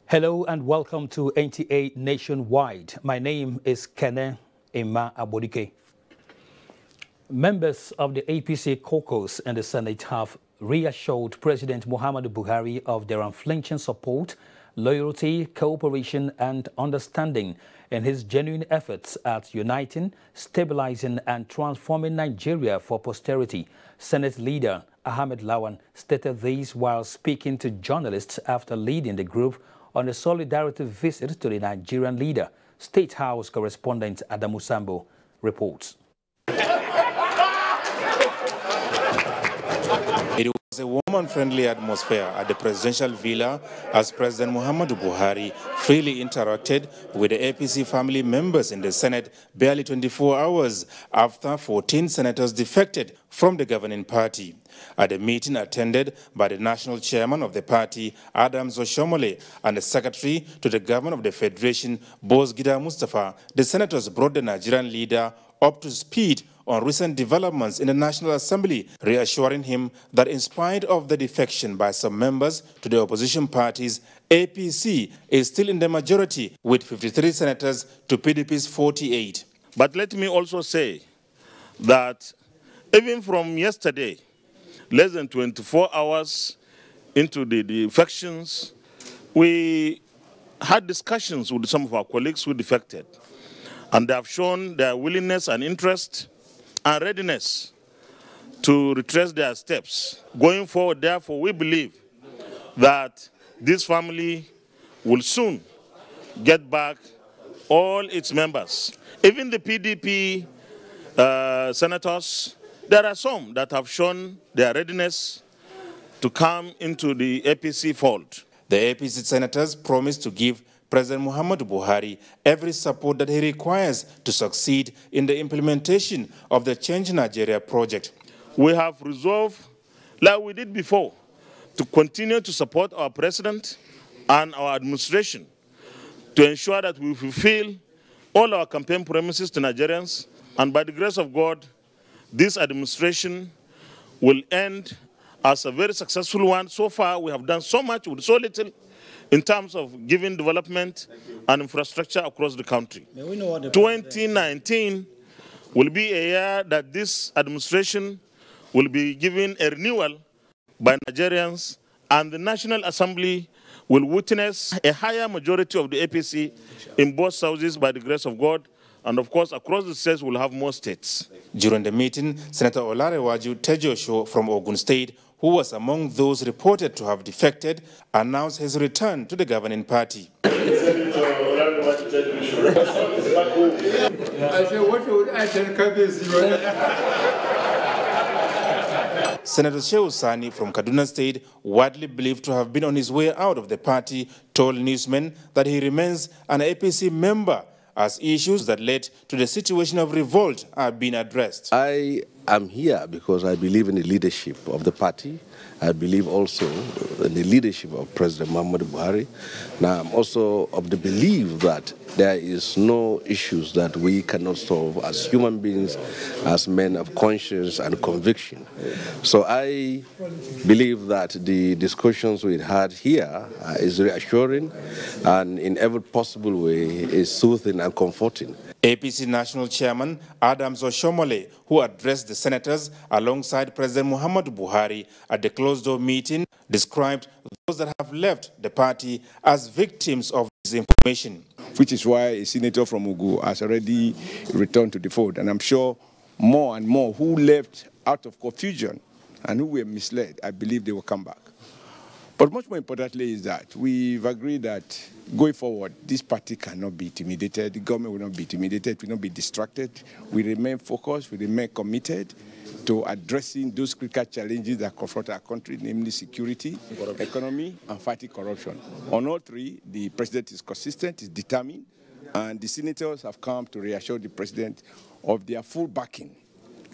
Hello and welcome to NTA Nationwide. My name is Kene Emma Abodike. Members of the APC caucus in the Senate have reassured President Muhammadu Buhari of their unflinching support, loyalty, cooperation and understanding in his genuine efforts at uniting, stabilizing and transforming Nigeria for posterity. Senate leader Ahmed Lawan stated this while speaking to journalists after leading the group on a solidarity visit to the Nigerian leader. State House correspondent Adamu Sambo reports. It was a warm and friendly atmosphere at the presidential villa as President Muhammadu Buhari freely interacted with the APC family members in the Senate barely 24 hours after 14 senators defected from the governing party. At a meeting attended by the national chairman of the party, Adams Oshomole, and the secretary to the government of the federation, Bosgida Mustafa, the senators brought the Nigerian leader up to speed on recent developments in the National Assembly, reassuring him that in spite of the defection by some members to the opposition parties, APC is still in the majority with 53 senators to PDP's 48. But let me also say that even from yesterday, less than 24 hours into the defections, we had discussions with some of our colleagues who defected, and they have shown their willingness and interest and readiness to retrace their steps. Going forward, therefore, we believe that this family will soon get back all its members. Even the PDP senators, there are some that have shown their readiness to come into the APC fold. The APC senators promised to give President Muhammadu Buhari every support that he requires to succeed in the implementation of the Change Nigeria project. We have resolved, like we did before, to continue to support our president and our administration to ensure that we fulfill all our campaign promises to Nigerians, and by the grace of God, this administration will end as a very successful one. So far, we have done so much with so little in terms of giving development and infrastructure across the country. 2019 will be a year that this administration will be given a renewal by Nigerians, and the National Assembly will witness a higher majority of the APC in both houses by the grace of God. And of course, across the states, we'll have more states. During the meeting, Senator Olarewaju Tejosho from Ogun State, who was among those reported to have defected, announced his return to the governing party. I said, what would I tell Senator Shehu Sani from Kaduna State, widely believed to have been on his way out of the party, told newsmen that he remains an APC member as issues that led to the situation of revolt are being addressed. I am here because I believe in the leadership of the party. I believe also in the leadership of President Muhammadu Buhari. Now, I'm also of the belief that there is no issues that we cannot solve as human beings, as men of conscience and conviction. So I believe that the discussions we had here is reassuring and in every possible way is soothing and comforting. APC National Chairman Adams Oshomole, who addressed the senators alongside President Muhammadu Buhari at the closed-door meeting, described those that have left the party as victims of disinformation. Which is why a senator from Ugu has already returned to the fold. And I'm sure more and more who left out of confusion and who were misled, I believe they will come back. But much more importantly is that we've agreed that going forward, this party cannot be intimidated. The government will not be intimidated, will not be distracted. We remain focused, we remain committed to addressing those critical challenges that confront our country, namely security, economy, and fighting corruption. On all three, the president is consistent, is determined, and the senators have come to reassure the president of their full backing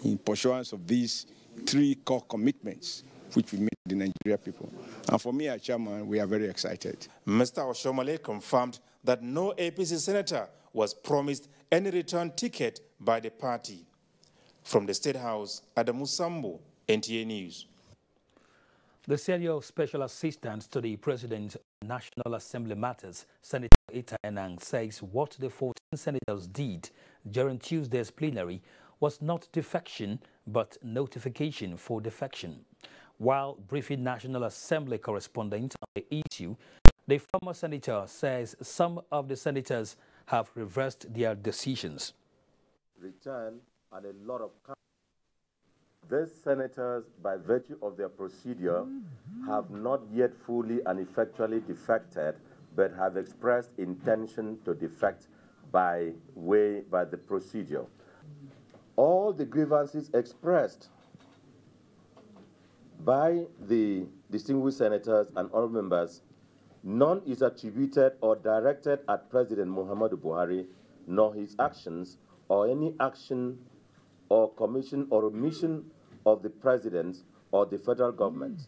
in pursuance of these three core commitments which we made to the Nigerian people. And for me as chairman, we are very excited. Mr. Oshomole confirmed that no APC senator was promised any return ticket by the party. From the State House, Adamu Sambo, NTA News. The Senior Special Assistant to the President of National Assembly Matters, Senator Ita Enang, says what the 14 senators did during Tuesday's plenary was not defection, but notification for defection. While briefing National Assembly correspondent on the issue, the former senator says some of the senators have reversed their decisions. Return and a lot of these senators, by virtue of their procedure, have not yet fully and effectually defected, but have expressed intention to defect by the procedure. All the grievances expressed by the distinguished senators and honorable members, none is attributed or directed at President Muhammadu Buhari, nor his actions, or any action or commission or omission of the president or the federal government.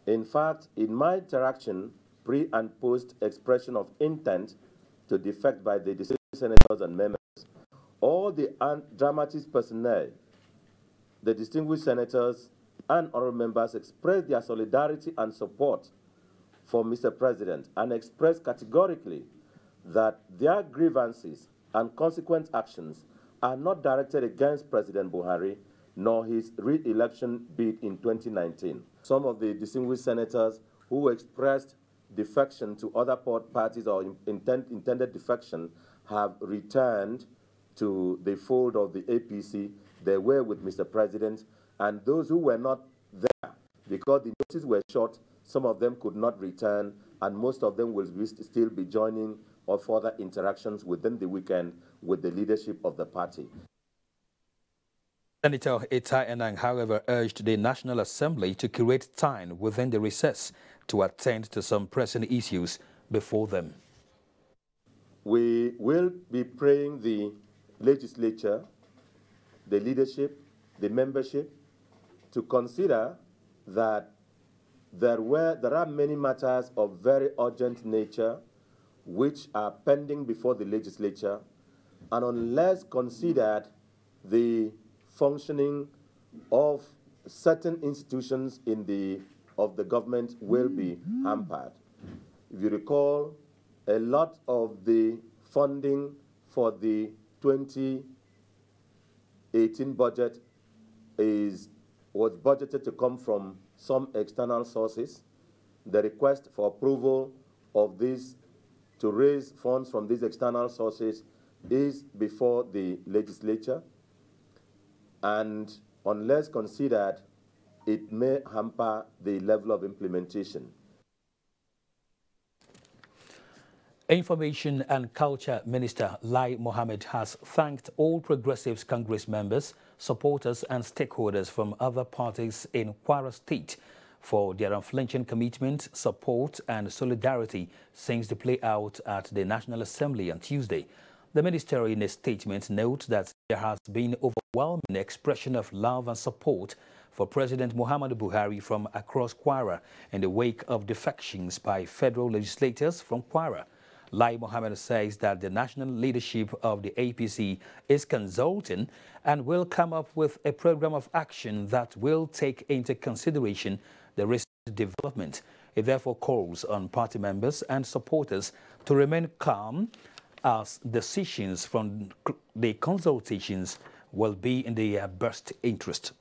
In fact, in my interaction, pre and post expression of intent to defect by the distinguished senators and members, all the dramatist personnel, the distinguished senators and honorable members expressed their solidarity and support for Mr. President and expressed categorically that their grievances and consequent actions are not directed against President Buhari nor his re-election bid in 2019. Some of the distinguished senators who expressed defection to other parties or intended defection have returned to the fold of the APC. They were with Mr. President, and those who were not there, because the notices were short, some of them could not return, and most of them will still be joining or further interactions within the weekend with the leadership of the party. Senator Ita Enang, however, urged the National Assembly to create time within the recess to attend to some pressing issues before them. We will be praying the legislature, the leadership, the membership, to consider that there are many matters of very urgent nature which are pending before the legislature, and unless considered, the functioning of certain institutions of the government will be hampered. If you recall, a lot of the funding for the 2018 budget was budgeted to come from some external sources. The request for approval of this to raise funds from these external sources is before the legislature, and unless considered, it may hamper the level of implementation. Information and Culture Minister Lai Mohammed has thanked all Progressives Congress members, supporters and stakeholders from other parties in Kwara State for their unflinching commitment, support and solidarity since the play-out at the National Assembly on Tuesday. The minister in a statement notes that there has been overwhelming expression of love and support for President Muhammadu Buhari from across Kwara in the wake of defections by federal legislators from Kwara. Lai Mohammed says that the national leadership of the APC is consulting and will come up with a program of action that will take into consideration the recent development. It therefore calls on party members and supporters to remain calm as decisions from the consultations will be in their best interest.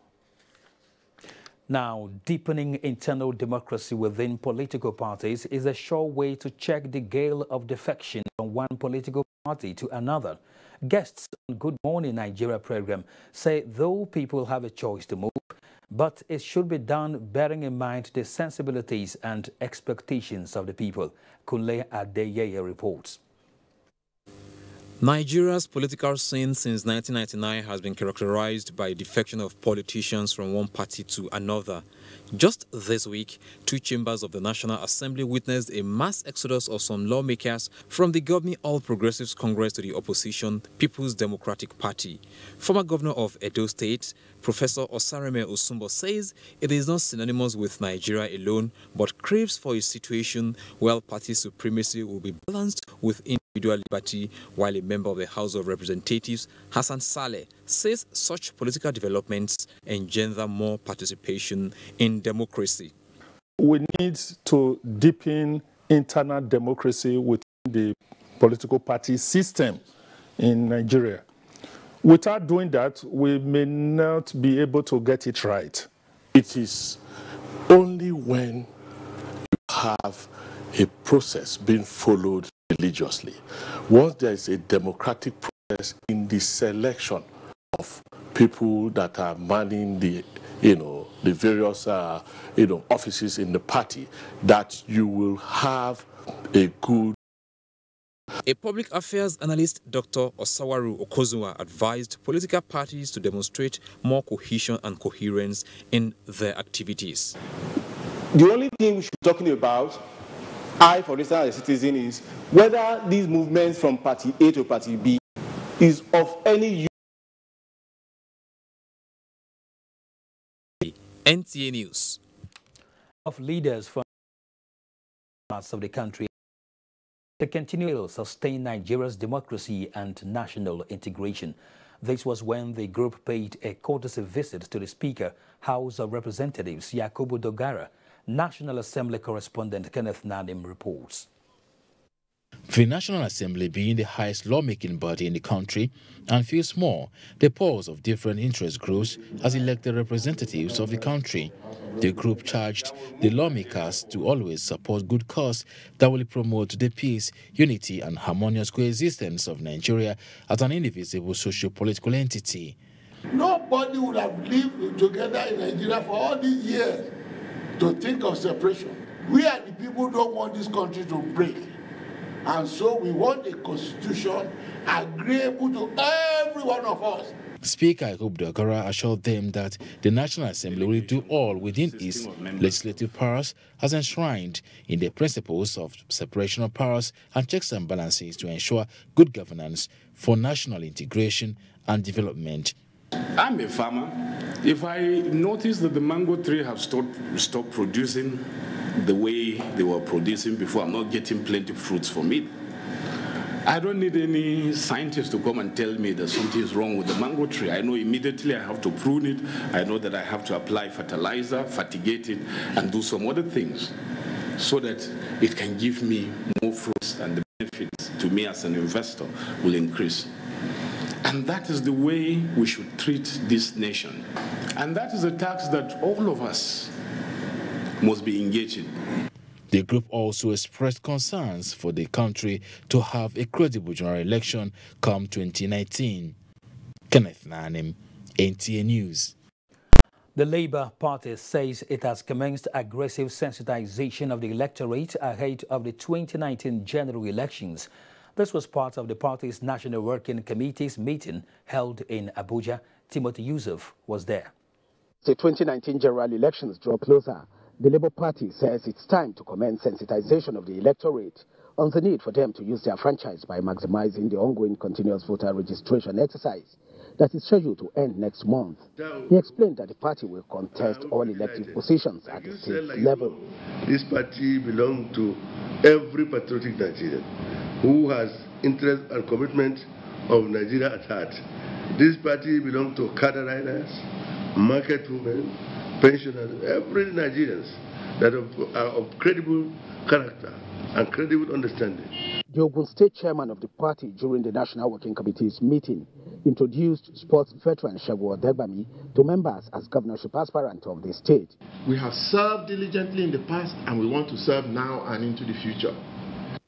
Now, deepening internal democracy within political parties is a sure way to check the gale of defection from one political party to another. Guests on Good Morning Nigeria program say though people have a choice to move, but it should be done bearing in mind the sensibilities and expectations of the people. Kunle Adeyeye reports. Nigeria's political scene since 1999 has been characterized by defection of politicians from one party to another. Just this week, two chambers of the National Assembly witnessed a mass exodus of some lawmakers from the governing All Progressives Congress to the opposition People's Democratic Party. Former governor of Edo State, Professor Osareme Osumbo, says it is not synonymous with Nigeria alone, but craves for a situation where party supremacy will be balanced with individual liberty, while a member of the House of Representatives, Hassan Saleh, says such political developments engender more participation in democracy. We need to deepen internal democracy within the political party system in Nigeria. Without doing that, we may not be able to get it right. It is only when you have a process being followed religiously, once there is a democratic process in the selection of people that are manning the various offices in the party, that you will have a good. A public affairs analyst, Dr. Osawaru Okozunwa, advised political parties to demonstrate more cohesion and coherence in their activities. The only thing we should be talking about, I, for instance, as a citizen, is whether these movements from party A to party B is of any use. NTA News. Of leaders from parts of the country to continue to sustain Nigeria's democracy and national integration. This was when the group paid a courtesy visit to the Speaker, House of Representatives, Yakubu Dogara. National Assembly correspondent Kenneth Nadim reports. The National Assembly being the highest lawmaking body in the country and feels more the pulse of different interest groups as elected representatives of the country. The group charged the lawmakers to always support good cause that will promote the peace, unity and harmonious coexistence of Nigeria as an indivisible socio-political entity. Nobody would have lived together in Nigeria for all these years to think of separation. We are the people who don't want this country to break. And so we want a constitution agreeable to every one of us. Speaker Yakubu Dogara assured them that the National Assembly will do all within its legislative powers as enshrined in the principles of separation of powers and checks and balances to ensure good governance for national integration and development. I'm a farmer. If I notice that the mango tree have stopped producing the way they were producing before, I'm not getting plenty of fruits from it, I don't need any scientist to come and tell me that something is wrong with the mango tree. I know immediately I have to prune it. I know that I have to apply fertilizer, fertigate it, and do some other things so that it can give me more fruits and the benefits to me as an investor will increase. And that is the way we should treat this nation. And that is a task that all of us must be engaged in. The group also expressed concerns for the country to have a credible general election come 2019. Kenneth Nanim, NTA News. The Labour Party says it has commenced aggressive sensitization of the electorate ahead of the 2019 general elections. This was part of the party's National Working Committee's meeting held in Abuja. Timothy Yusuf was there. The 2019 general elections draw closer. The Labour Party says it's time to commence sensitization of the electorate on the need for them to use their franchise by maximizing the ongoing continuous voter registration exercise that is scheduled to end next month. He explained that the party will contest all elective positions at the state level. This party belongs to every patriotic Nigerian who has interest and commitment of Nigeria at heart. This party belongs to cadre riders, market women, pensioners, every Nigerians that are of credible character and credible understanding. The Ogun State chairman of the party during the National Working Committee's meeting introduced sports veteran Segun Odegbami to members as governorship aspirant of the state. We have served diligently in the past and we want to serve now and into the future.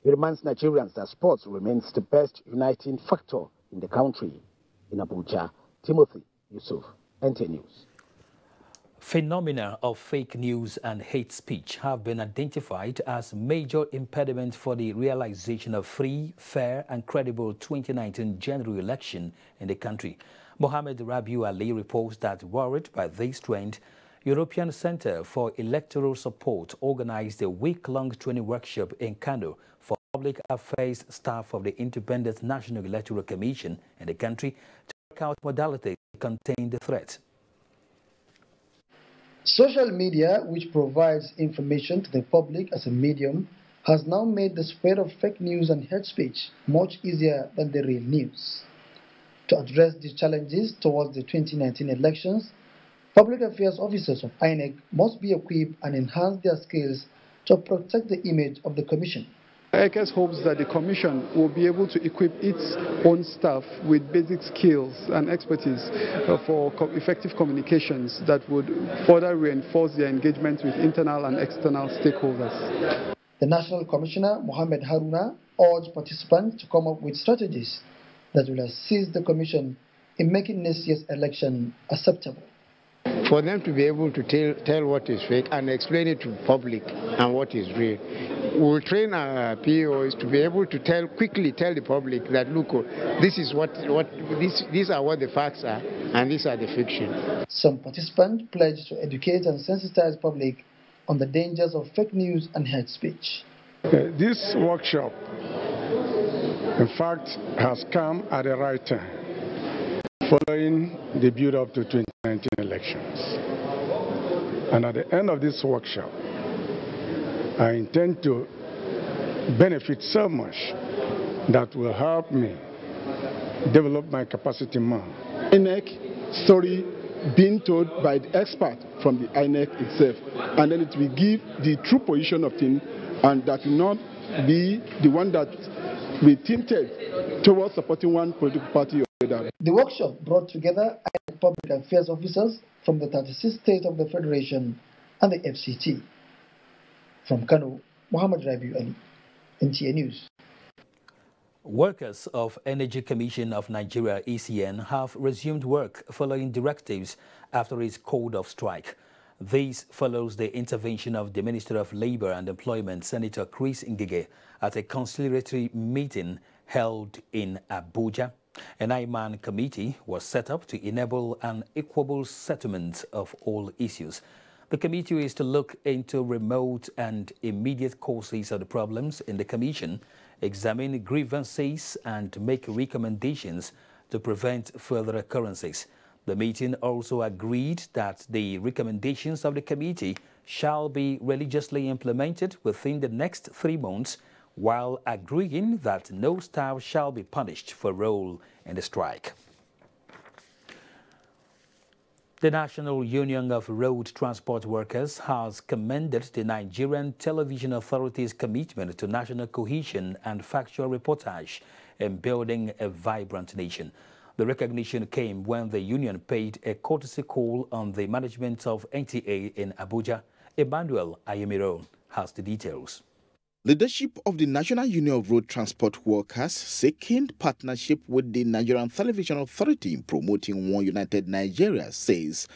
He reminds Nigerians that sports remains the best uniting factor in the country. In Abuja, Timothy Yusuf, NTA News. Phenomena of fake news and hate speech have been identified as major impediments for the realization of free, fair and credible 2019 general election in the country. Mohammed Rabiu Ali reports that, worried by this trend, European Center for Electoral Support organized a week-long training workshop in Kano for public affairs staff of the Independent National Electoral Commission in the country to work out modalities to contain the threat. Social media, which provides information to the public as a medium, has now made the spread of fake news and hate speech much easier than the real news. To address these challenges towards the 2019 elections, public affairs officers of INEC must be equipped and enhance their skills to protect the image of the Commission. ICAS hopes that the Commission will be able to equip its own staff with basic skills and expertise for effective communications that would further reinforce their engagement with internal and external stakeholders. The National Commissioner, Mohammed Haruna, urged participants to come up with strategies that will assist the Commission in making next year's election acceptable. For them to be able to tell what is fake and explain it to the public and what is real. We will train our POs to be able to quickly tell the public that, look, this is these are what the facts are and these are the fiction. Some participants pledged to educate and sensitize the public on the dangers of fake news and hate speech. This workshop, in fact, has come at the right time, following the build-up to 2019 elections. And at the end of this workshop, I intend to benefit so much that will help me develop my capacity more. INEC story being told by the expert from the INEC itself, and then it will give the true position of things, and that will not be the one that will be tinted towards supporting one political party or the other. The workshop brought together INEC public affairs officers from the 36 states of the Federation and the FCT. From Kano, Mohammed Rabiu Ali, NTA News. Workers of Energy Commission of Nigeria, ECN, have resumed work following directives after its code of strike. This follows the intervention of the Minister of Labour and Employment, Senator Chris Ngige, at a conciliatory meeting held in Abuja. A 9-man committee was set up to enable an equitable settlement of all issues. The committee is to look into remote and immediate causes of the problems in the Commission, examine grievances and make recommendations to prevent further occurrences. The meeting also agreed that the recommendations of the committee shall be religiously implemented within the next 3 months, while agreeing that no staff shall be punished for role in the strike. The National Union of Road Transport Workers has commended the Nigerian Television Authority's commitment to national cohesion and factual reportage in building a vibrant nation. The recognition came when the union paid a courtesy call on the management of NTA in Abuja. Emmanuel Ayemiro has the details. Leadership of the National Union of Road Transport Workers seeking partnership with the Nigerian Television Authority in promoting One United Nigeria says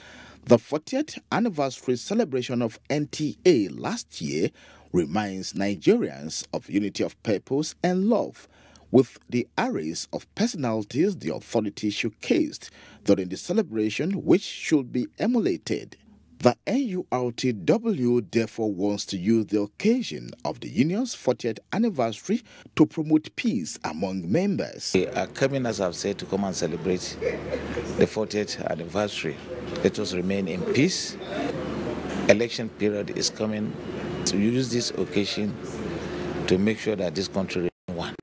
the 40th anniversary celebration of NTA last year reminds Nigerians of unity of purpose and love, with the arrays of personalities the authority showcased during the celebration, which should be emulated. The NURTW therefore wants to use the occasion of the union's 40th anniversary to promote peace among members. We are coming, as I've said, to come and celebrate the 40th anniversary. Let us remain in peace. Election period is coming, to use this occasion to make sure that this country remains one.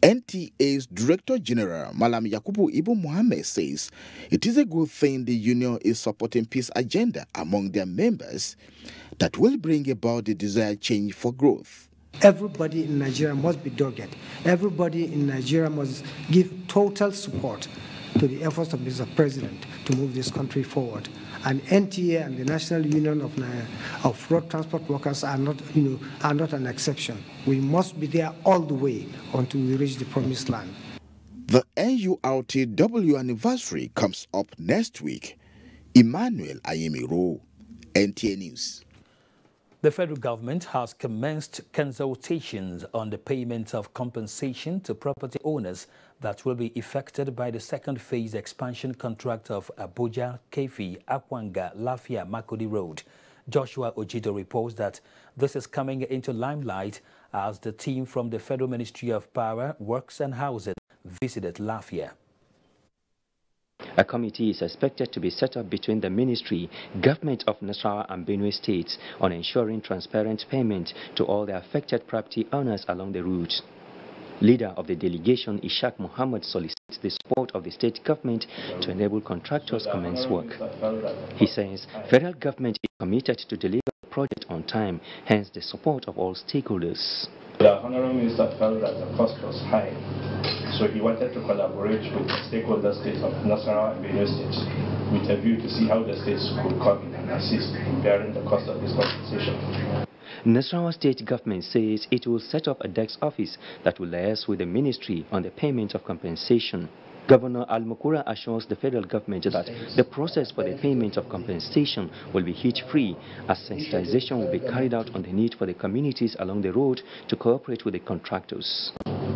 NTA's Director General, Malam Yakubu Ibu Mohammed, says it is a good thing the union is supporting peace agenda among their members that will bring about the desired change for growth. Everybody in Nigeria must be dogged. Everybody in Nigeria must give total support to the efforts of Mr. President to move this country forward. And NTA and the National Union of Road Transport Workers are not an exception. We must be there all the way until we reach the promised land. The NURTW anniversary comes up next week. Emmanuel Ayemiro, NTA News. The federal government has commenced consultations on the payment of compensation to property owners that will be effected by the second phase expansion contract of Abuja, Kefi, Akwanga, Lafia, Makodi Road. Joshua Ojito reports that this is coming into limelight as the team from the Federal Ministry of Power, Works and Housing visited Lafia. A committee is expected to be set up between the ministry, government of Nasarawa and Benue states on ensuring transparent payment to all the affected property owners along the route. Leader of the delegation, Ishaq Muhammad, solicits the support of the state government to enable contractors commence work. He says federal government is committed to deliver the project on time, hence the support of all stakeholders. The Honorable Minister felt that the cost was high, so he wanted to collaborate with the stakeholder states of Nasarawa and Benue states with a view to see how the states could come in and assist in bearing the cost of this compensation. Nasarawa state government says it will set up a desk office that will liaise with the ministry on the payment of compensation. Governor Al-Mukura assures the federal government that the process for the payment of compensation will be hitch-free, as sensitization will be carried out on the need for the communities along the road to cooperate with the contractors.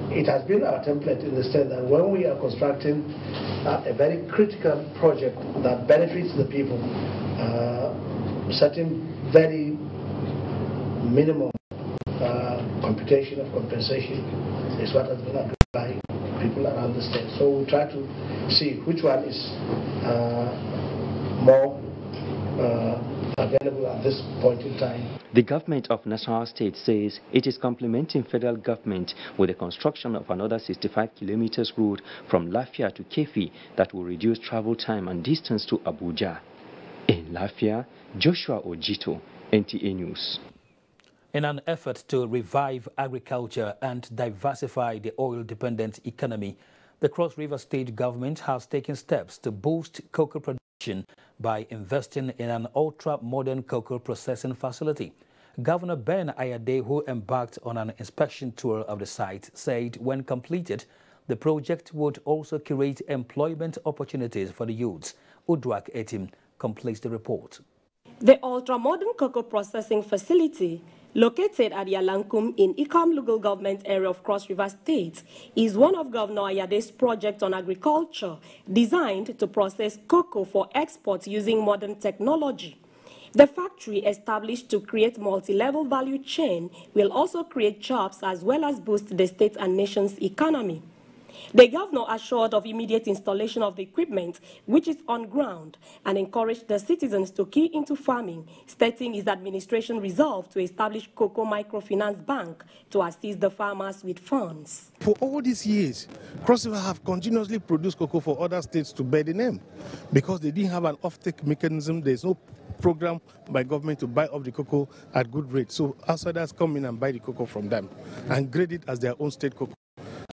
It has been our template in the sense that when we are constructing a very critical project that benefits the people, certain very minimum computation of compensation is what has been agreed by people around the state. So we try to see which one is more available at this point in time. The government of Nasarawa State says it is complementing federal government with the construction of another 65 kilometers road from Lafia to Kefi that will reduce travel time and distance to Abuja. In Lafia, Joshua Ojito, NTA News. In an effort to revive agriculture and diversify the oil-dependent economy, the Cross River State government has taken steps to boost cocoa production by investing in an ultra-modern cocoa processing facility. Governor Ben Ayade, who embarked on an inspection tour of the site, said when completed, the project would also create employment opportunities for the youths. Udrak Etim completes the report. The ultra-modern cocoa processing facility, located at Yalankum in Ikam local government area of Cross River State, is one of Governor Ayade's projects on agriculture designed to process cocoa for export using modern technology. The factory, established to create multi-level value chain, will also create jobs as well as boost the state and nation's economy. The governor assured of immediate installation of the equipment, which is on ground, and encouraged the citizens to key into farming, stating his administration resolved to establish Cocoa Microfinance Bank to assist the farmers with funds. For all these years, Cross River have continuously produced cocoa for other states to bear the name because they didn't have an off-take mechanism. There's no program by government to buy up the cocoa at good rates. So outsiders come in and buy the cocoa from them and grade it as their own state cocoa.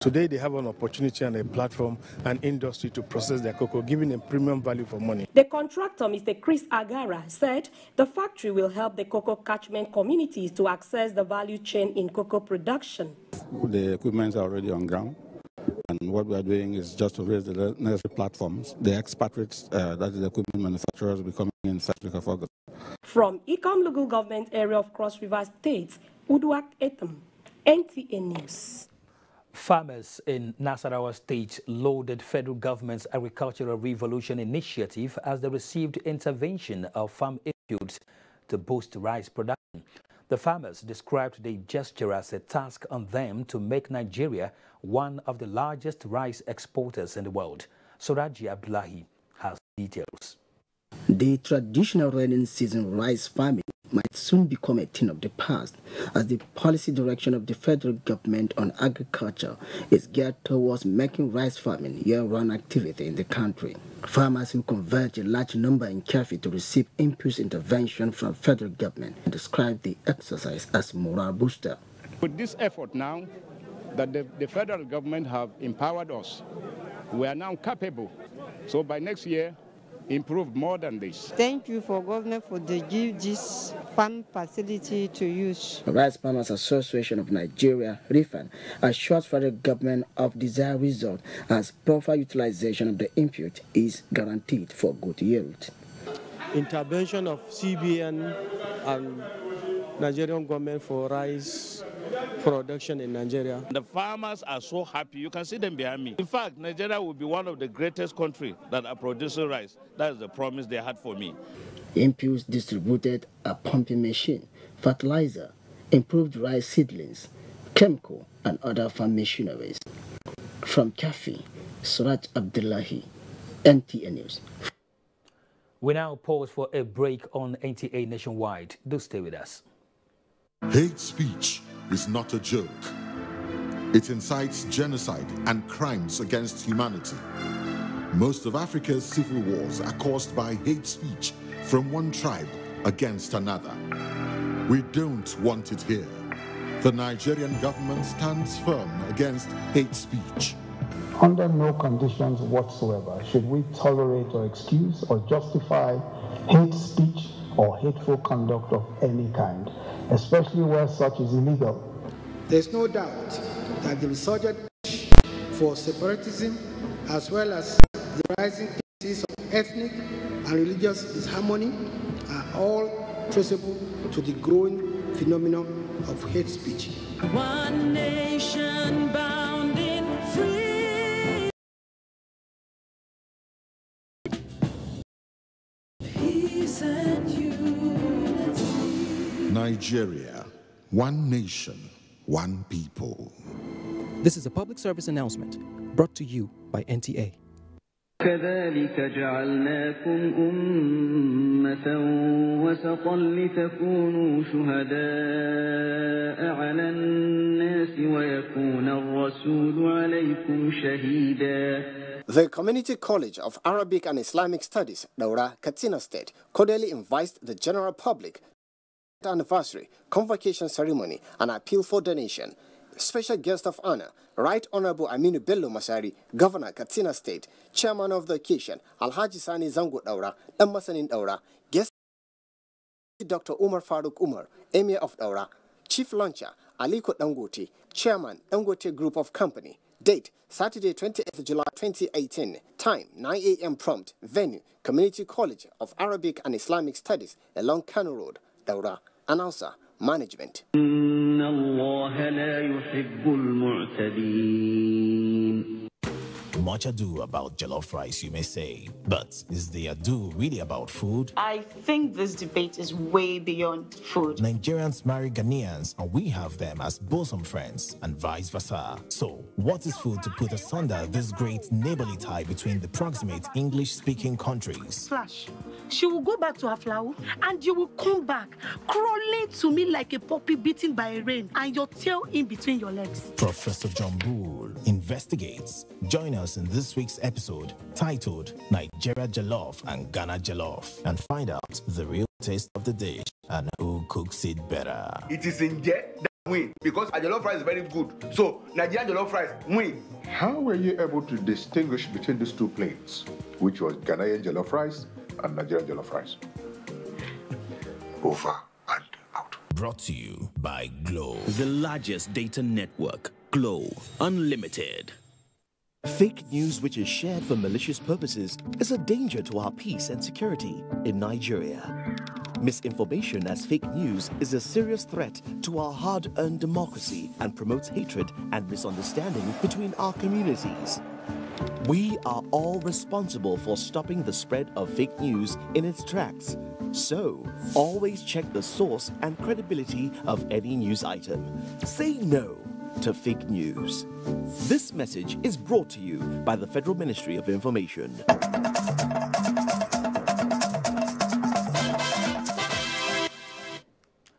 Today they have an opportunity and a platform and industry to process their cocoa, giving them premium value for money. The contractor, Mr. Chris Agara, said the factory will help the cocoa catchment communities to access the value chain in cocoa production. The equipment are already on ground, and what we are doing is just to raise the necessary platforms. The expatriates, that is the equipment manufacturers, will be coming in first week of August. From Ikam local government area of Cross River State, Udwak Etam, NTA News. Farmers in Nasarawa State lauded federal government's Agricultural Revolution initiative as they received intervention of farm inputs to boost rice production. The farmers described the gesture as a task on them to make Nigeria one of the largest rice exporters in the world. Soraji Abdullahi has details. The traditional rainy season rice farming might soon become a thing of the past as the policy direction of the federal government on agriculture is geared towards making rice farming year-round activity in the country. Farmers who converge a large number in Kefi to receive impulse intervention from federal government describe the exercise as morale booster. With this effort now that the federal government have empowered us, we are now capable. So by next year, improve more than this. Thank you for government for the give this farm facility to use. The Rice Farmers Association of Nigeria, RIFAN, assures federal government of desired result as proper utilization of the input is guaranteed for good yield. intervention of CBN and Nigerian government for rice production in Nigeria. The farmers are so happy. You can see them behind me. In fact, Nigeria will be one of the greatest countries that are producing rice. That is the promise they had for me. MPs distributed a pumping machine, fertilizer, improved rice seedlings, chemical and other farm machineries. From Kafi, Suraj Abdullahi, NTA News. We now pause for a break on NTA Nationwide. Do stay with us. Hate speech is not a joke. It incites genocide and crimes against humanity. Most of Africa's civil wars are caused by hate speech from one tribe against another. We don't want it here. The Nigerian government stands firm against hate speech. Under no conditions whatsoever should we tolerate or excuse or justify hate speech or hateful conduct of any kind, especially where such is illegal. There's no doubt that the resurgent push for separatism, as well as the rising cases of ethnic and religious disharmony, are all traceable to the growing phenomenon of hate speech. One nation bound in free. Peace and unity. Nigeria, one nation, one people. This is a public service announcement brought to you by NTA. كذلك جعلناكم أمة وسطا لتكونوا شهداء على الناس ويكون الرسول عليكم شهيدا. The Community College of Arabic and Islamic Studies, Daura, Katsina State, cordially invites the general public to the anniversary, convocation ceremony, and appeal for donation. Special guest of honor, Right Honorable Aminu Bello Masari, Governor Katsina State, Chairman of the occasion, Alhaji Sani Zango Daura, Masanin Daura, guest Dr. Umar Farooq Umar, Emir of Daura, Chief Launcher, Aliko Dangote, Chairman, Dangote Group of Company. Date, Saturday 28th July 2018. Time, 9 a.m. prompt. Venue, Community College of Arabic and Islamic Studies, along Kano Road, Daura. Announcer, Management. Much ado about jollof rice, you may say, but is the ado really about food? I think this debate is way beyond food. Nigerians marry Ghanaians and we have them as bosom friends and vice versa. So, what is food to put asunder this great neighborly tie between the proximate English-speaking countries? Flash, she will go back to her flower and you will come back crawling to me like a puppy beaten by a rain and your tail in between your legs. Professor John Bull investigates. Join us in this week's episode titled Nigeria Jollof and Ghana Jollof and find out the real taste of the dish and who cooks it better. It is in there that win because our jollof rice is very good. So Nigerian jollof rice win. How were you able to distinguish between these two plates, which was Ghanaian jollof rice and Nigerian jollof rice? Over and out. Brought to you by Glow, the largest data network. Glow Unlimited. Fake news which is shared for malicious purposes is a danger to our peace and security in Nigeria. Misinformation as fake news is a serious threat to our hard-earned democracy and promotes hatred and misunderstanding between our communities. We are all responsible for stopping the spread of fake news in its tracks. So, always check the source and credibility of any news item. Say no to fake news. This message is brought to you by the Federal Ministry of Information.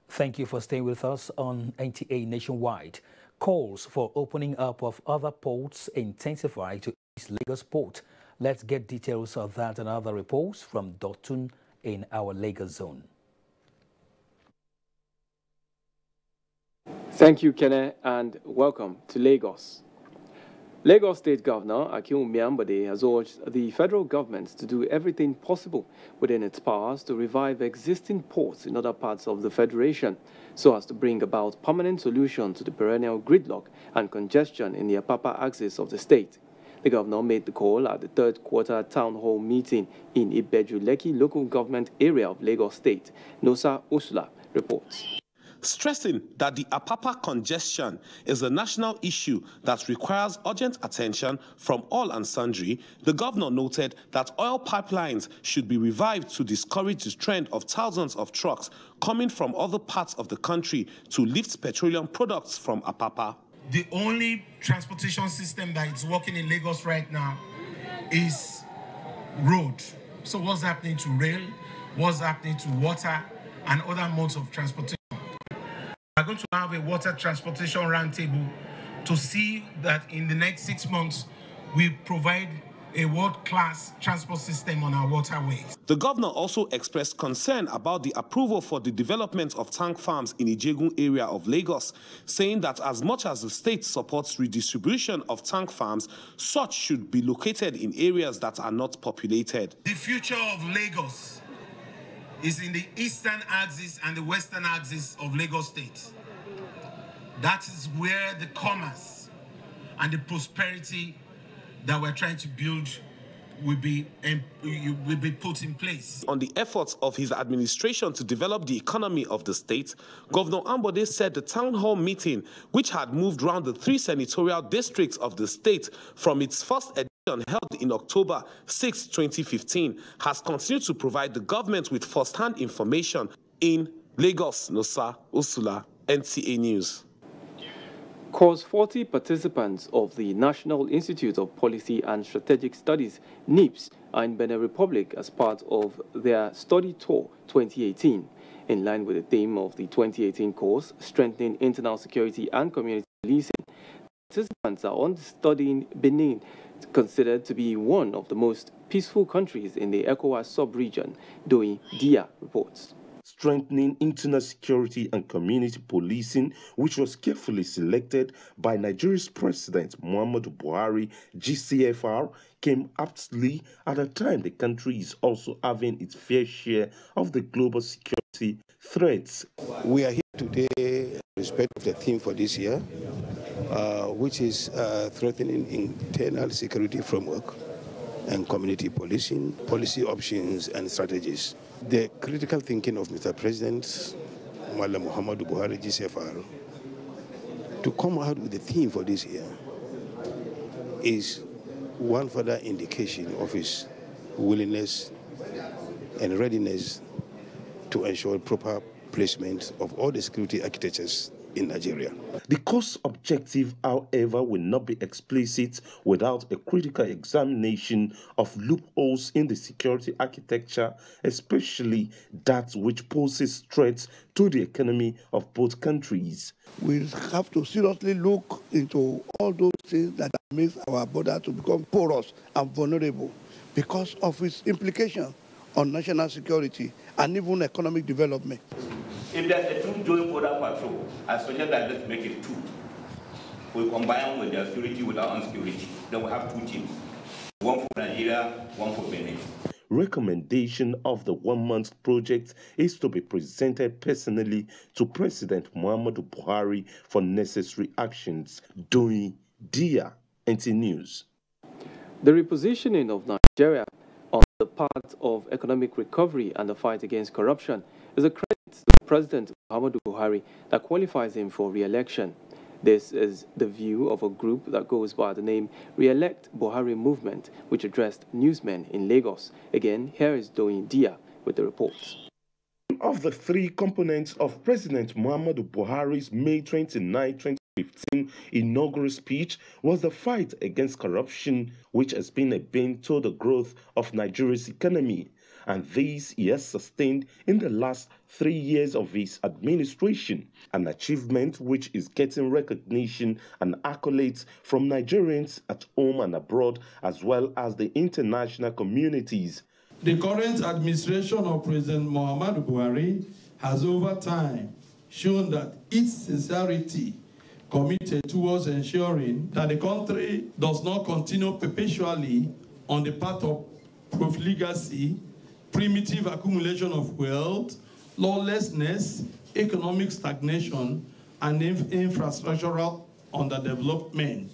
Thank you for staying with us on NTA Nationwide. Calls for opening up of other ports intensify to East Lagos Port. Let's get details of that and other reports from Dotun in our Lagos zone. Thank you, Kene, and welcome to Lagos. Lagos State Governor Akin Miambade has urged the federal government to do everything possible within its powers to revive existing ports in other parts of the federation so as to bring about permanent solution to the perennial gridlock and congestion in the Apapa axis of the state. The governor made the call at the third quarter town hall meeting in Ibeju-Lekki local government area of Lagos State. Nosa Usula reports. Stressing that the Apapa congestion is a national issue that requires urgent attention from all and sundry, the governor noted that oil pipelines should be revived to discourage the trend of thousands of trucks coming from other parts of the country to lift petroleum products from Apapa. The only transportation system that is working in Lagos right now is road. So what's happening to rail? What's happening to water and other modes of transportation? We're going to have a water transportation roundtable to see that in the next 6 months, we provide a world-class transport system on our waterways. The governor also expressed concern about the approval for the development of tank farms in Ijegun area of Lagos, saying that as much as the state supports redistribution of tank farms, such should be located in areas that are not populated. The future of Lagos is in the eastern axis and the western axis of Lagos State. That is where the commerce and the prosperity that we're trying to build will be put in place. On the efforts of his administration to develop the economy of the state, Governor Ambode said the town hall meeting, which had moved around the 3 senatorial districts of the state from its first edition held in October 6, 2015, has continued to provide the government with first-hand information in Lagos. Nosa Usula, NTA News. Course 40 participants of the National Institute of Policy and Strategic Studies, NIPS, are in Benin Republic as part of their study tour 2018. In line with the theme of the 2018 course, Strengthening Internal Security and Community Policing, participants are on studying Benin, considered to be one of the most peaceful countries in the ECOWAS sub-region. Doi Dia reports. Strengthening internal security and community policing, which was carefully selected by Nigeria's President Muhammadu Buhari, GCFR, came aptly at a time the country is also having its fair share of the global security threats. We are here today in respect of the theme for this year, which is strengthening internal security framework and community policing, policy options and strategies. The critical thinking of Mr. President Muhammadu Buhari, GCFR, to come out with the theme for this year is one further indication of his willingness and readiness to ensure proper placement of all the security architectures in Nigeria. The course objective, however, will not be explicit without a critical examination of loopholes in the security architecture, especially that which poses threats to the economy of both countries. We have to seriously look into all those things that make our border to become porous and vulnerable because of its implication on national security and even economic development. If there's a troop doing border patrol, I suggest that let's make it 2. We combine with their security with our own security. Then we have 2 teams. One for Nigeria, one for Benin. Recommendation of the 1-month project is to be presented personally to President Muhammadu Buhari for necessary actions. Doi Dia, NT News. The repositioning of Nigeria on the path of economic recovery and the fight against corruption is a credit to President Muhammadu Buhari that qualifies him for re-election. This is the view of a group that goes by the name Re-elect Buhari Movement, which addressed newsmen in Lagos. Again, here is Doi Dia with the reports. Of the 3 components of President Muhammadu Buhari's May 29, 2015 inaugural speech was the fight against corruption, which has been a bane to the growth of Nigeria's economy. And this he has sustained in the last 3 years of his administration, an achievement which is getting recognition and accolades from Nigerians at home and abroad, as well as the international communities. The current administration of President Muhammadu Buhari has over time shown that its sincerity committed towards ensuring that the country does not continue perpetually on the path of profligacy, primitive accumulation of wealth, lawlessness, economic stagnation, and infrastructural underdevelopment.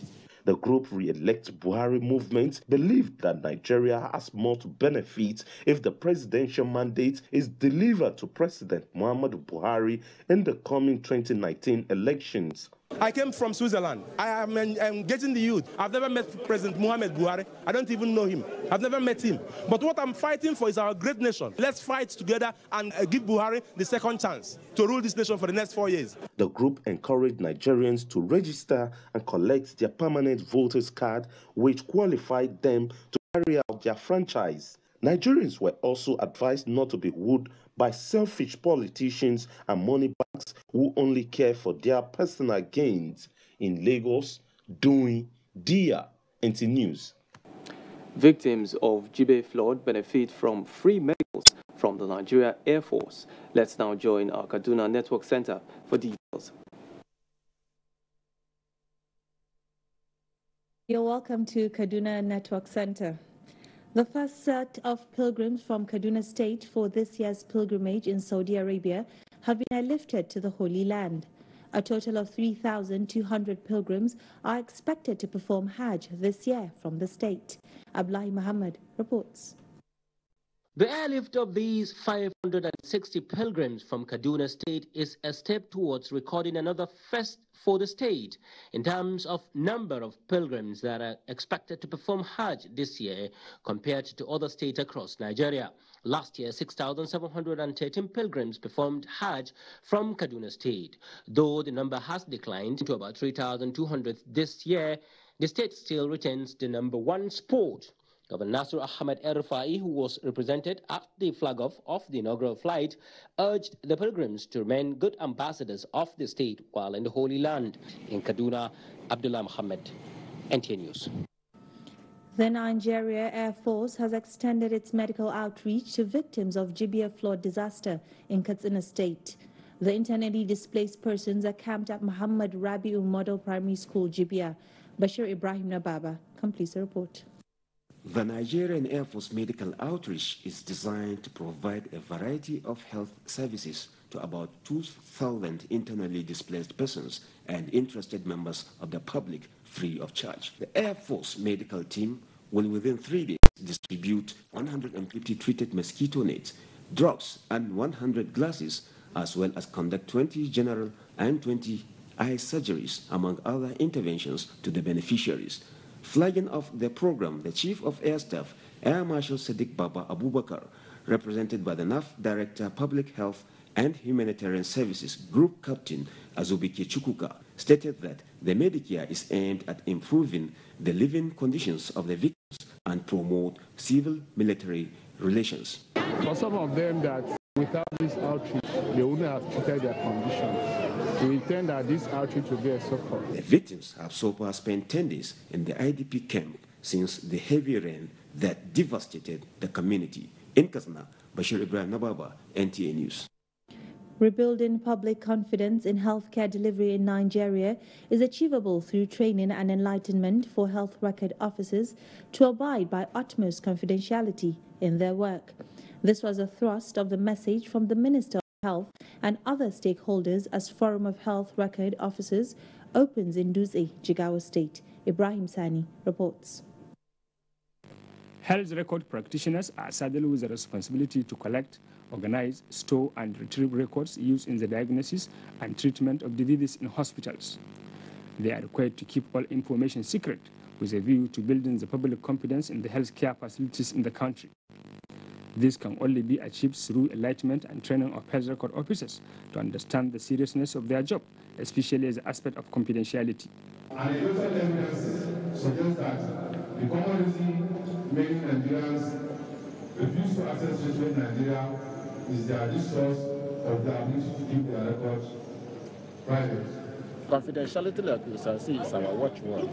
The group Re-elect Buhari movement believed that Nigeria has more to benefit if the presidential mandate is delivered to President Muhammadu Buhari in the coming 2019 elections. I came from Switzerland. I'm getting the youth. I've never met President Muhammad Buhari. I don't even know him. I've never met him. But what I'm fighting for is our great nation. Let's fight together and give Buhari the second chance to rule this nation for the next 4 years. The group encouraged Nigerians to register and collect their permanent voters card, which qualified them to carry out their franchise. Nigerians were also advised not to be wooed by selfish politicians and money bags who only care for their personal gains. In Lagos, doing Dia NTA News. Victims of Jibe flood benefit from free medicals from the Nigeria Air Force. Let's now join our Kaduna Network Center for details. You're welcome to Kaduna Network Center. The first set of pilgrims from Kaduna State for this year's pilgrimage in Saudi Arabia have been airlifted to the Holy Land. A total of 3,200 pilgrims are expected to perform Hajj this year from the state. Abdullahi Muhammad reports. The airlift of these 560 pilgrims from Kaduna State is a step towards recording another first for the state in terms of number of pilgrims that are expected to perform Hajj this year compared to other states across Nigeria. Last year, 6,713 pilgrims performed Hajj from Kaduna State. Though the number has declined to about 3,200 this year, the state still retains the #1 spot. Governor Nasir Ahmed El-Rufai, who was represented at the flag-off of the inaugural flight, urged the pilgrims to remain good ambassadors of the state while in the Holy Land. In Kaduna, Abdullah Muhammad, NTA News. The Nigeria Air Force has extended its medical outreach to victims of Jibia flood disaster in Katsina State. The internally displaced persons are camped at Muhammad Rabi'u Model Primary School, Jibia. Bashir Ibrahim Nababa completes the report. The Nigerian Air Force medical outreach is designed to provide a variety of health services to about 2,000 internally displaced persons and interested members of the public free of charge. The Air Force medical team will within 3 days distribute 150 treated mosquito nets, drugs and 100 glasses, as well as conduct 20 general and 20 eye surgeries, among other interventions, to the beneficiaries. Flagging off the program, the Chief of Air Staff, Air Marshal Sadiq Baba Abubakar, represented by the NAF Director, Public Health and Humanitarian Services Group Captain Azubike Chukuka, stated that the Medicare is aimed at improving the living conditions of the victims and promote civil-military relations. For some of them that without this outreach, they wouldn't have treated their condition. We intend that this outreach will be a support. The victims have so far spent 10 days in the IDP camp since the heavy rain that devastated the community. In Katsina, Bashir Ibrahim Nababa, NTA News. Rebuilding public confidence in healthcare delivery in Nigeria is achievable through training and enlightenment for health record officers to abide by utmost confidentiality in their work. This was a thrust of the message from the Minister of Health and other stakeholders as Forum of Health Record Officers opens in Dutse, Jigawa State. Ibrahim Sani reports. Health record practitioners are saddled with the responsibility to collect, organize, store and retrieve records used in the diagnosis and treatment of diseases in hospitals. They are required to keep all information secret with a view to building the public confidence in the healthcare facilities in the country. This can only be achieved through enlightenment and training of health record officers to understand the seriousness of their job, especially as an aspect of confidentiality. Anecdotal evidence suggests that the common reason many Nigerians refuse to access treatment in Nigeria is their distrust of the ability to keep their records private. Confidentiality, like you can see, is our watchword.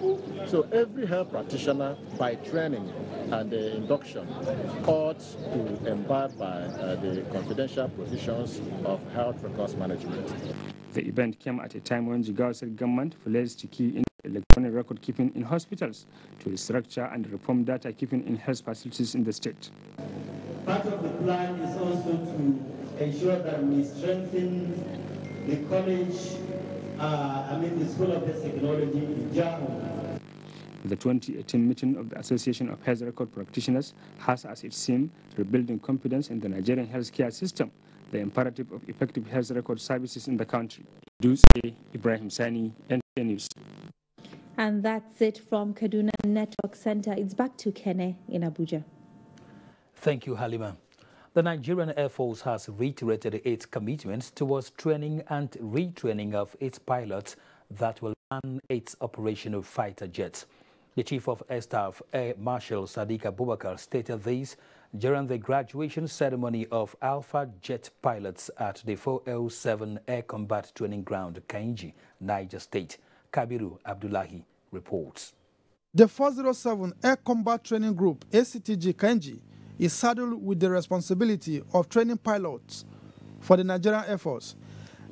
So every health practitioner, by training and induction, ought to imbibe by the confidential provisions of health records management. The event came at a time when Jigawa State government pledged to key in electronic record keeping in hospitals to restructure and reform data keeping in health facilities in the state. Part of the plan is also to ensure that we strengthen the college, the School of Health Technology in Jamu. The 2018 meeting of the Association of Health Record Practitioners has, as it seems, rebuilding confidence in the Nigerian healthcare system, the imperative of effective health record services in the country. Duse Ibrahim Sani, NTA News. And that's it from Kaduna Network Center. It's back to Kene in Abuja. Thank you, Halima. The Nigerian Air Force has reiterated its commitment towards training and retraining of its pilots that will man its operational fighter jets. The Chief of Air Staff, Air Marshal Sadiq Abubakar, stated this during the graduation ceremony of Alpha Jet pilots at the 407 Air Combat Training Ground, Kainji, Niger State. Kabiru Abdullahi reports. The 407 Air Combat Training Group, ACTG Kainji, is saddled with the responsibility of training pilots for the Nigerian Air Force.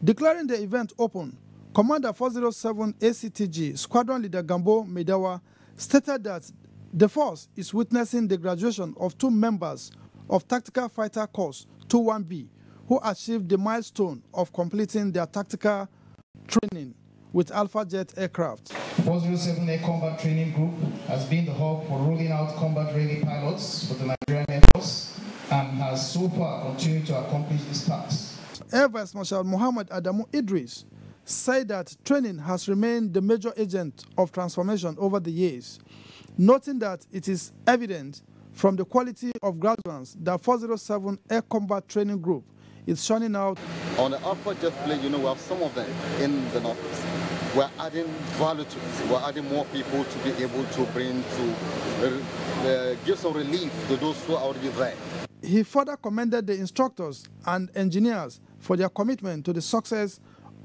Declaring the event open, Commander 407 ACTG Squadron Leader Gambo Medawa stated that the force is witnessing the graduation of 2 members of Tactical Fighter Course 21B who achieved the milestone of completing their tactical training with Alpha Jet aircraft. 407 Air Combat Training Group has been the hub for rolling out combat-ready pilots for the Nigerian Air Force and has so far continued to accomplish this task. Air Vice Marshal Muhammad Adamu Idris said that training has remained the major agent of transformation over the years, noting that it is evident from the quality of graduates that 407 Air Combat Training Group is churning out. On the Alpha Jet fleet, we have some of them in the Northeast. We're adding value to it. We're adding more people to be able to bring to give some relief to those who are already there. He further commended the instructors and engineers for their commitment to the success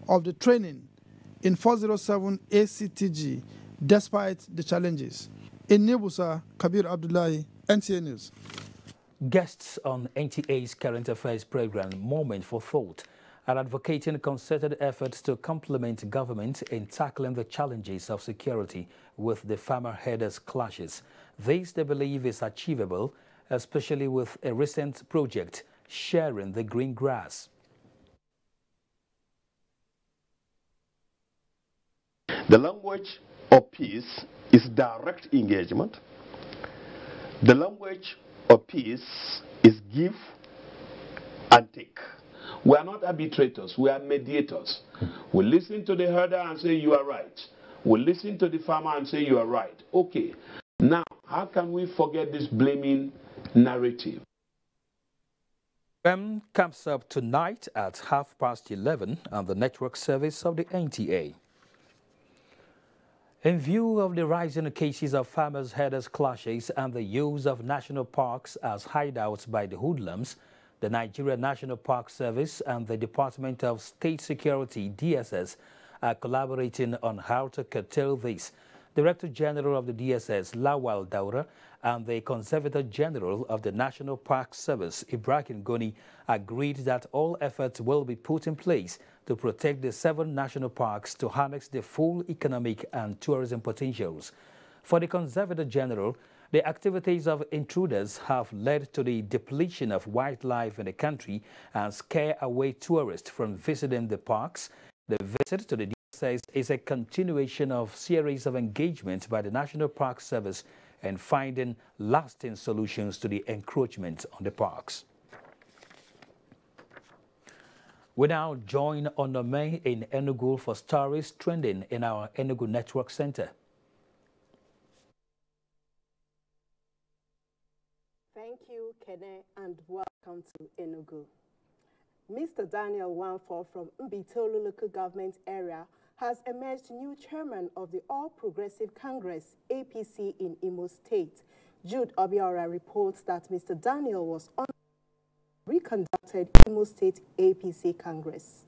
of the training in 407 ACTG despite the challenges. In Nebusa, Kabir Abdullahi, NTA News. Guests on NTA's current affairs program, Moment for Thought, are advocating concerted efforts to complement government in tackling the challenges of security with the farmer herders clashes. This, they believe, is achievable, especially with a recent project, Sharing the Green Grass. The language of peace is direct engagement. The language of peace is give and take. We are not arbitrators, we are mediators. We listen to the herder and say you are right. We listen to the farmer and say you are right. Okay, now how can we forget this blaming narrative? Comes up tonight at 11:30 on the network service of the NTA. In view of the rising cases of farmers' herders clashes and the use of national parks as hideouts by the hoodlums, the Nigerian National Park Service and the Department of State Security, DSS, are collaborating on how to curtail this. Director General of the DSS, Lawal Daura, and the Conservator General of the National Park Service, Ibrahim Goni, agreed that all efforts will be put in place to protect the 7 national parks to harness their full economic and tourism potentials. For the Conservator General, the activities of intruders have led to the depletion of wildlife in the country and scare away tourists from visiting the parks. The visit to the DSS is a continuation of series of engagement by the National Park Service in finding lasting solutions to the encroachment on the parks. We now join Onome in Enugu for stories trending in our Enugu Network Center. Thank you, Kene, and welcome to Enugu. Mr. Daniel Wanfo from Mbitolu local government area has emerged new chairman of the All Progressive Congress, APC, in Imo State. Jude Obiora reports that Mr. Daniel was on reconducted Imo State APC Congress.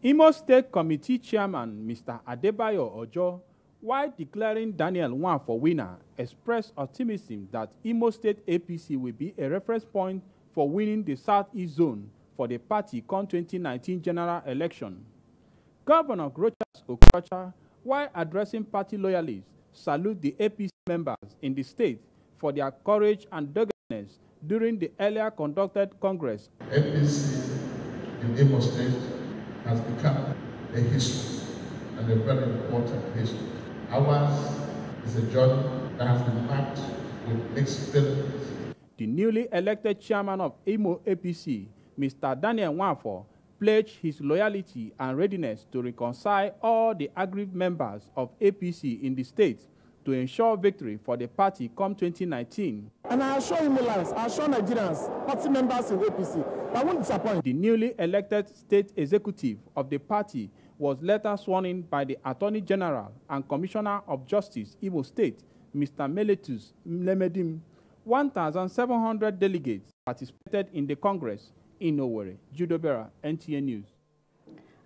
Imo State Committee Chairman Mr. Adebayo Ojo, while declaring Daniel Wanfo winner, expressed optimism that Imo State APC will be a reference point for winning the Southeast Zone for the party come 2019 general election. Governor Rochas Okrocha, while addressing party loyalists, salute the APC members in the state for their courage and doggedness during the earlier conducted Congress. APC in Imo State has become a history, and a very important history. Ours is It's a journey that has been marked with mixed feelings. The newly elected chairman of Imo APC, Mr. Daniel Nwafor, pledged his loyalty and readiness to reconcile all the aggrieved members of APC in the state to ensure victory for the party come 2019. And I assure Imolans, I assure Nigerians, party members in APC, that won't disappoint. The newly elected state executive of the party was later sworn in by the Attorney General and Commissioner of Justice, Imo State, Mr. Meletus Mlemedim. 1,700 delegates participated in the Congress in Owerri. Judobera, NTA News.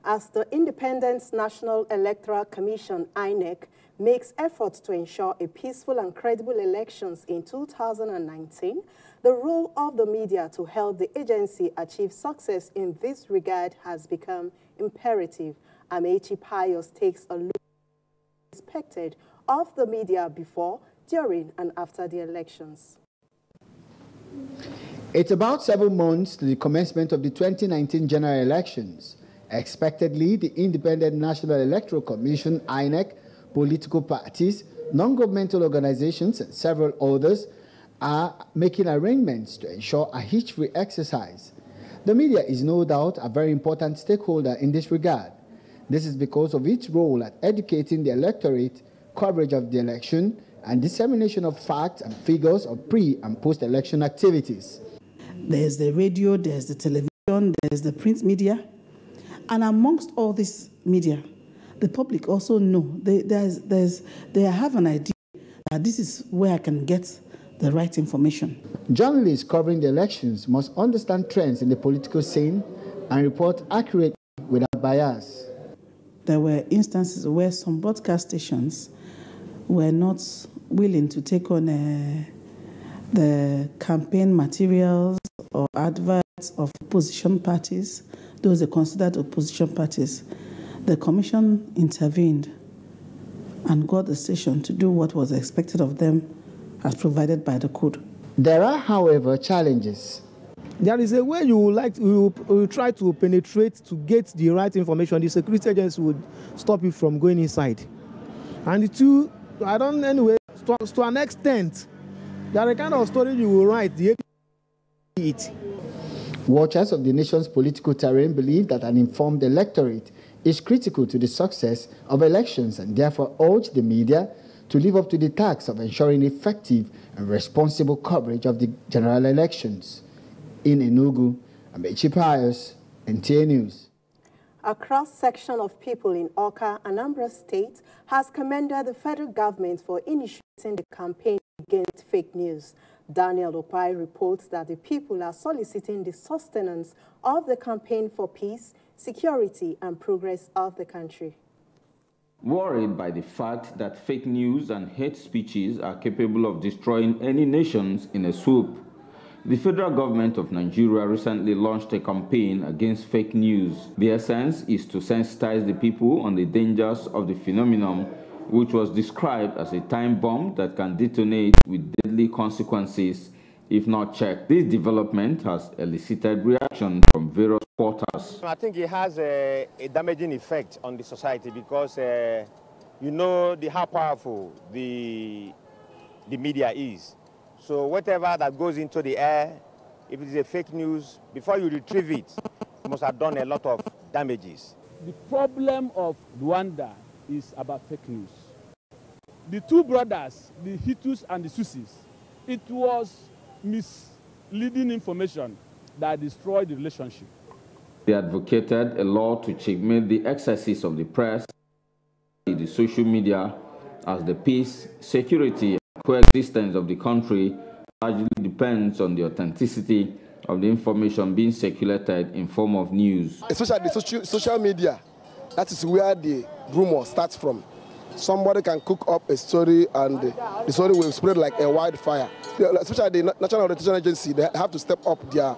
As the Independent National Electoral Commission, INEC, makes efforts to ensure a peaceful and credible elections in 2019, the role of the media to help the agency achieve success in this regard has become imperative. Amechi Pius takes a look at the expected of the media before, during, and after the elections. It's about 7 months to the commencement of the 2019 general elections. Expectedly, the Independent National Electoral Commission, INEC, political parties, non-governmental organizations, and several others are making arrangements to ensure a hitch-free exercise. The media is no doubt a very important stakeholder in this regard. This is because of its role at educating the electorate, coverage of the election, and dissemination of facts and figures of pre- and post-election activities. There's the radio, there's the television, there's the print media. And amongst all this media, the public also know, they have an idea that this is where I can get the right information. Journalists covering the elections must understand trends in the political scene and report accurately without bias. There were instances where some broadcast stations were not willing to take on the campaign materials or adverts of opposition parties, those are considered opposition parties. The commission intervened and got the station to do what was expected of them as provided by the code. There are, however, challenges. There is a way you will try to penetrate to get the right information. The security agents would stop you from going inside. And the two, I don't know, anyway, to an extent, there are a kind of story you will write, it. Watchers of the nation's political terrain believe that an informed electorate is critical to the success of elections and therefore urge the media to live up to the task of ensuring effective and responsible coverage of the general elections. In Enugu, Amechi Pius, NTA News. A cross-section of people in Awka, Anambra State, has commended the federal government for initiating the campaign against fake news. Daniel Opai reports that the people are soliciting the sustenance of the campaign for peace, security, and progress of the country. Worried by the fact that fake news and hate speeches are capable of destroying any nations in a swoop, the federal government of Nigeria recently launched a campaign against fake news. The essence is to sensitize the people on the dangers of the phenomenon, which was described as a time bomb that can detonate with deadly consequences if not checked. This development has elicited reaction from various quarters. I think it has a damaging effect on the society because you know how powerful the media is. So whatever that goes into the air, if it is a fake news, before you retrieve it, you must have done a lot of damages. The problem of Rwanda is about fake news. The two brothers, the Hutus and the Tutsis, it was misleading information that destroyed the relationship. They advocated a law to checkmate the excesses of the press, the social media, as the peace, security, and coexistence of the country largely depends on the authenticity of the information being circulated in form of news. Especially the social media, that is where the rumor starts from. Somebody can cook up a story and the story will spread like a wildfire. Especially the National Orientation Agency, they have to step up their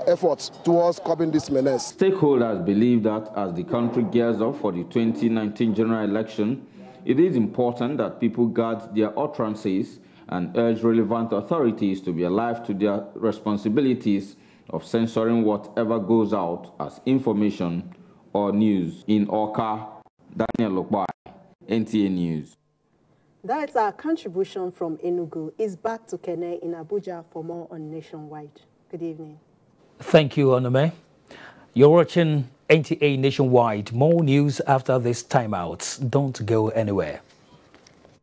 efforts towards curbing this menace. Stakeholders believe that as the country gears up for the 2019 general election, it is important that people guard their utterances and urge relevant authorities to be alive to their responsibilities of censoring whatever goes out as information or news. In Awka, Daniel Okbai, NTA News. That's our contribution from Enugu. Is back to Kene in Abuja for more on Nationwide. Good evening. Thank you, Onome. You're watching NTA Nationwide. More news after this timeout. Don't go anywhere.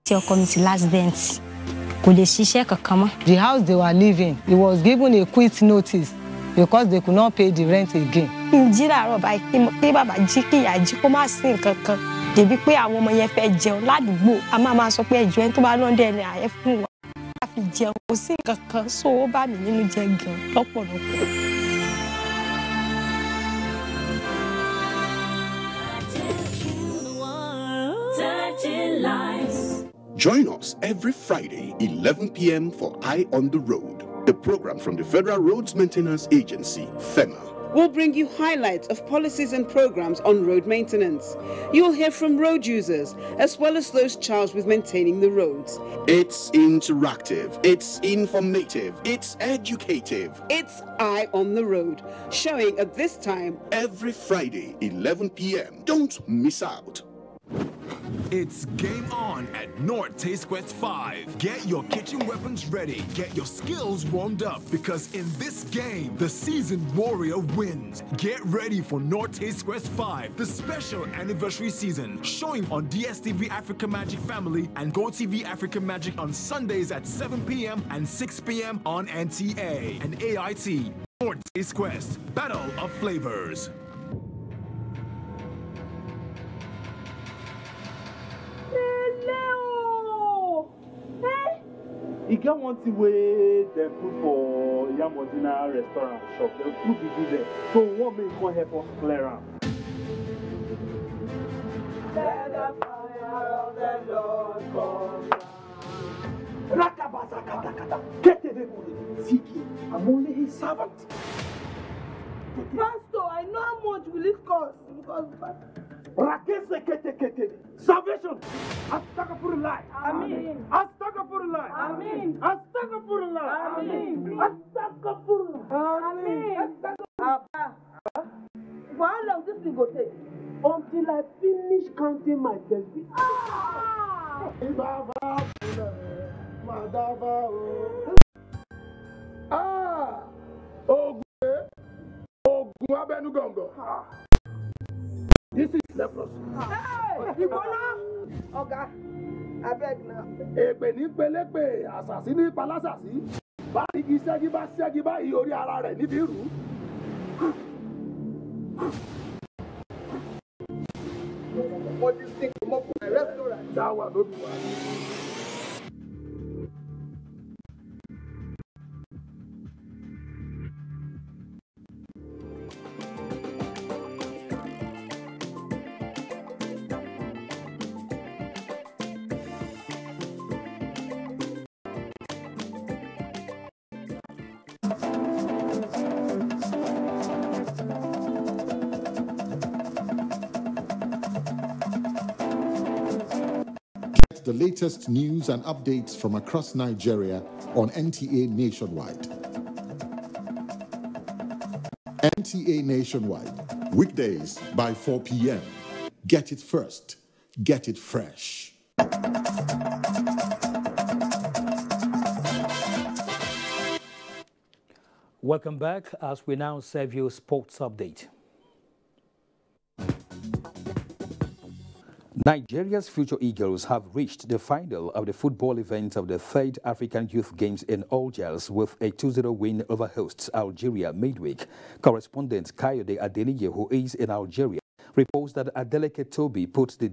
Your committee last dance. The house they were living, it was given a quit notice because they could not pay the rent again. Débi pé àwọn ọmọ yẹn fẹ́ jẹun ládùúgbò a máa sọ pé ẹjọ́ ẹni tó bá lọ́ndẹ̀ ẹni àyẹ́ fún wa a fi jẹun kò sí nǹkan kan so ó bá mi nínú jẹ gan lọ́pọ̀lọpọ̀. Join us every Friday, 11 p.m. for Eye on the Road, the program from the Federal Roads Maintenance Agency, FEMA. We'll bring you highlights of policies and programs on road maintenance. You'll hear from road users, as well as those charged with maintaining the roads. It's interactive, it's informative, it's educative. It's Eye on the Road, showing at this time every Friday, 11 p.m. Don't miss out. It's game on at North Taste Quest 5. Get your kitchen weapons ready. Get your skills warmed up because in this game, the seasoned warrior wins. Get ready for North Taste Quest 5, the special anniversary season, showing on DSTV Africa Magic Family and GoTV Africa Magic on Sundays at 7 p.m. and 6 p.m. on NTA and AIT. North Taste Quest, Battle of Flavors. You get one thing where they put for Yamodina restaurant shop. They put people there. So what make one help us clear out? Let the fire of the Lord come down. Rakabazakatakata. Get the Ziki. I'm only his servant. Pastor, I know how much will it cost because salvation. Astagfirullah. Amen. Astagfirullah. Amen. Astagfirullah. Amen. Astagfirullah. Amen. Papa, for how long this thing go take? Until I finish counting my destiny. This is leprosy. Hey, Ibola! Oga, I beg now. Èpè ní pélépe, àṣàsí ní palásàsí. Báyìí ṣẹ́gi bá ṣẹ́gi báyìí orí ara rẹ̀ níbi ìrù. What this thing come up with my restaurant? That one no be one. The latest news and updates from across Nigeria on NTA Nationwide. NTA Nationwide, weekdays by 4 p.m. Get it first, get it fresh. Welcome back as we now serve you sports update. Nigeria's Future Eagles have reached the final of the football event of the 3rd African Youth Games in Algiers with a 2-0 win over hosts Algeria midweek. Correspondent Kayode Adeniyi, who is in Algeria, reports that Adeleke Tobi put the